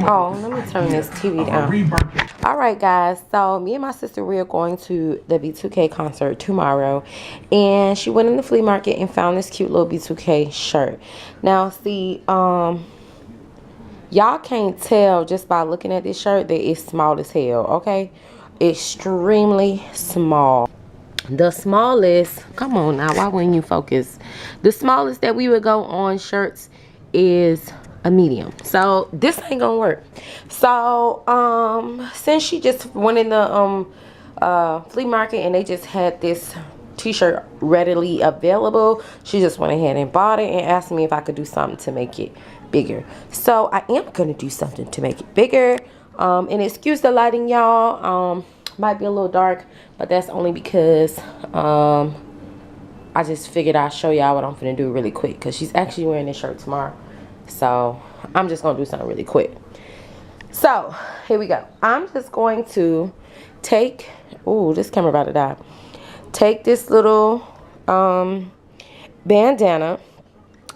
Oh, let me turn this TV down. All right, guys. So me and my sister, we are going to the B2K concert tomorrow, and she went in the flea market and found this cute little B2K shirt. Now, see, y'all can't tell just by looking at this shirt that it's small as hell. Okay, extremely small. The smallest, come on now, why wouldn't you focus? The smallest that we would go on shirts is a medium. So this ain't gonna work. So since she just went in the flea market and they just had this t-shirt readily available, she just went ahead and bought it and asked me if I could do something to make it bigger. So I am gonna do something to make it bigger. And excuse the lighting, y'all. Might be a little dark, but that's only because I just figured I'd show y'all what I'm finna do really quick, because she's actually wearing this shirt tomorrow. So I'm just gonna do something really quick. So here we go. I'm just going to take, ooh, this camera about to die. Take this little bandana,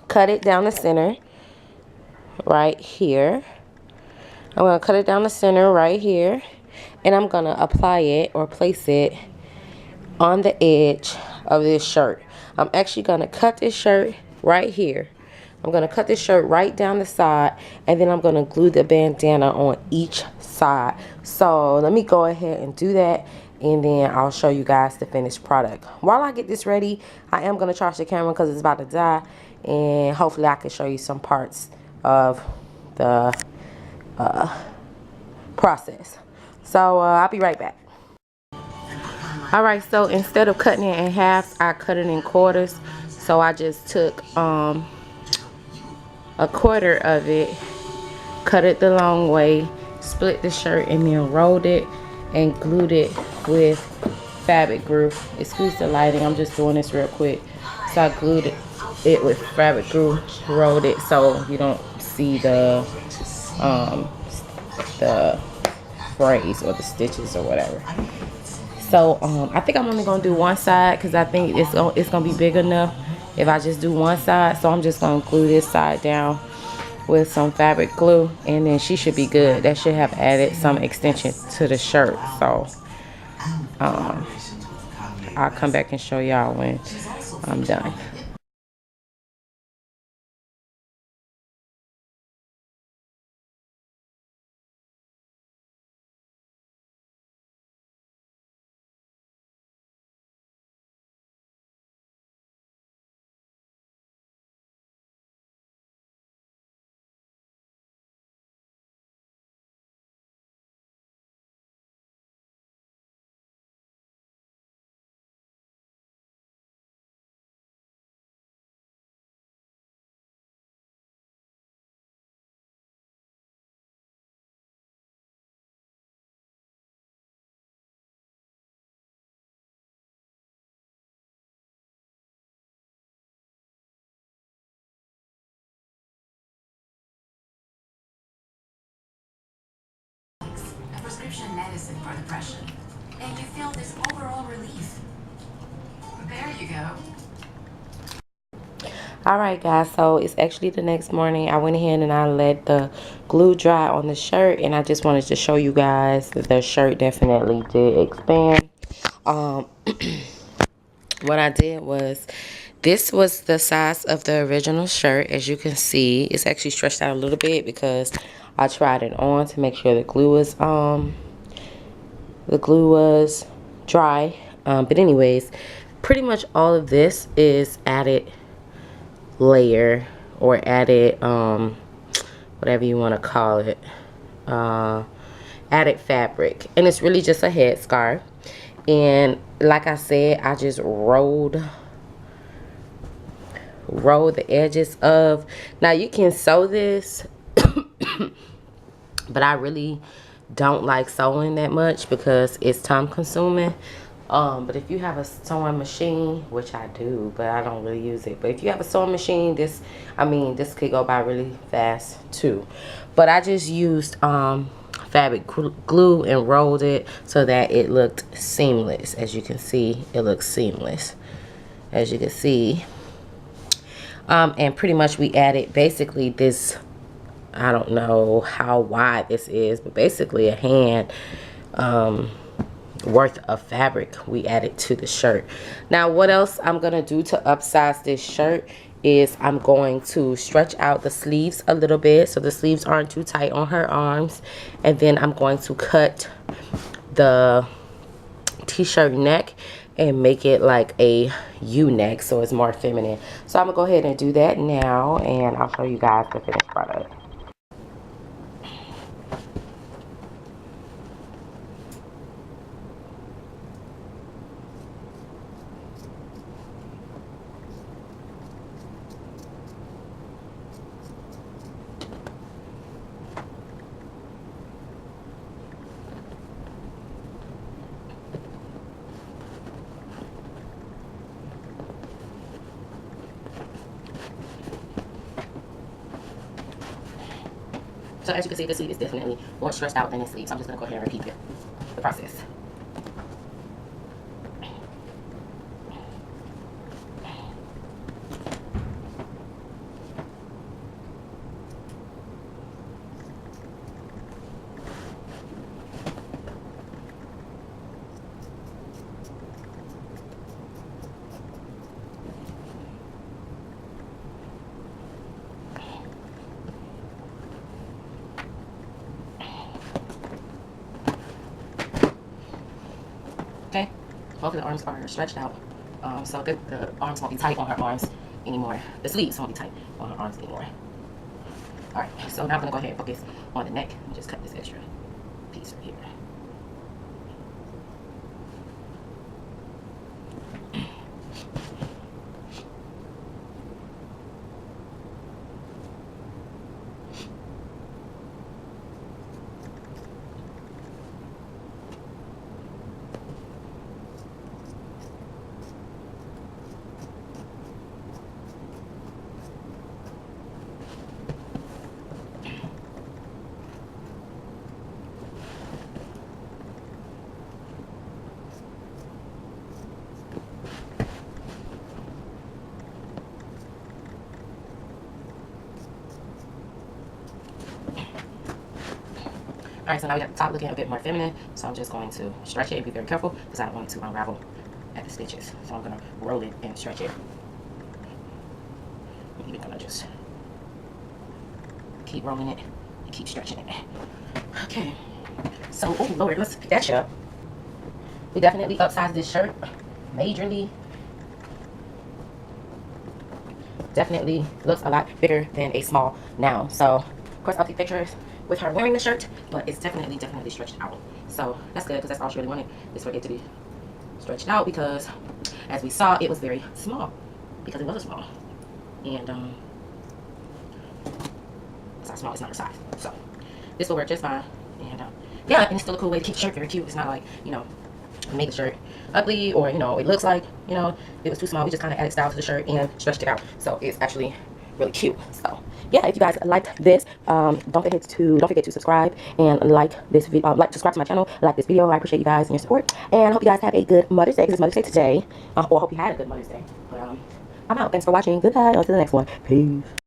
cut it down the center right here. I'm gonna cut it down the center right here, and I'm gonna apply it or place it on the edge of this shirt. I'm actually gonna cut this shirt right here. I'm gonna cut this shirt right down the side, and then I'm gonna glue the bandana on each side. So let me go ahead and do that, and then I'll show you guys the finished product. While I get this ready, I am gonna charge the camera because it's about to die, and hopefully I can show you some parts of the process. So I'll be right back. All right, so instead of cutting it in half, I cut it in quarters. So I just took a quarter of it, cut it the long way, split the shirt, and then rolled it and glued it with fabric glue. Excuse the lighting, I'm just doing this real quick. So I glued it with fabric glue, rolled it so you don't see the phrase or the stitches or whatever. So I think I'm only gonna do one side because I think it's gonna be big enough if I just do one side. So I'm just gonna glue this side down with some fabric glue, and then she should be good. That should have added some extension to the shirt. So I'll come back and show y'all when I'm done. Prescription medicine for depression, and you feel this overall relief. There you go. Alright guys, so it's actually the next morning. I went ahead and I let the glue dry on the shirt, and I just wanted to show you guys that the shirt definitely did expand. What I did was, this was the size of the original shirt. As you can see, it's actually stretched out a little bit because I tried it on to make sure the glue was dry. But anyways, pretty much all of this is added layer or added whatever you want to call it, added fabric, and it's really just a headscarf. And like I said, I just rolled the edges of, now you can sew this but I really don't like sewing that much because it's time consuming. But if you have a sewing machine, which I do, but I don't really use it, but if you have a sewing machine, this could go by really fast too. But I just used fabric glue and rolled it so that it looked seamless. As you can see, it looks seamless, as you can see. And pretty much we added basically this I don't know how wide this is, but basically a hand worth of fabric we added to the shirt. Now what else I'm gonna do to upsize this shirt is I'm going to stretch out the sleeves a little bit so the sleeves aren't too tight on her arms, and then I'm going to cut the t-shirt neck and make it like a U-neck so it's more feminine. So I'm gonna go ahead and do that now, and I'll show you guys the finished product. So as you can see, the sleeve is definitely more stretched out than the sleeve. So I'm just gonna go ahead and repeat the process. Okay, both of the arms are stretched out, so the arms won't be tight on her arms anymore. The sleeves won't be tight on her arms anymore. All right, so now I'm gonna go ahead and focus on the neck and just cut this extra piece right here. All right, so now we got the top looking a bit more feminine, so I'm just going to stretch it and be very careful because I don't want it to unravel at the stitches. So I'm gonna roll it and stretch it. I'm even gonna just keep rolling it and keep stretching it. Okay, so oh Lord, let's pick that up. We definitely upsized this shirt majorly. Definitely looks a lot bigger than a small now. So of course I'll take pictures with her wearing the shirt, but it's definitely stretched out. So that's good because that's all she really wanted, is for it to be stretched out, because as we saw, it was very small because it was a small, and it's not small, it's not her size. So this will work just fine, and yeah, and it's still a cool way to keep the shirt very cute. It's not like, you know, make the shirt ugly, or, you know, it looks like, you know, it was too small. We just kind of added style to the shirt and stretched it out, so it's actually really cute. So yeah, if you guys liked this, don't forget to subscribe and like this video, subscribe to my channel, like this video. I appreciate you guys and your support, and I hope you guys have a good Mother's Day, because it's Mother's Day today, or I hope you had a good Mother's Day. But I'm out. Thanks for watching. Goodbye. Until the next one. Peace.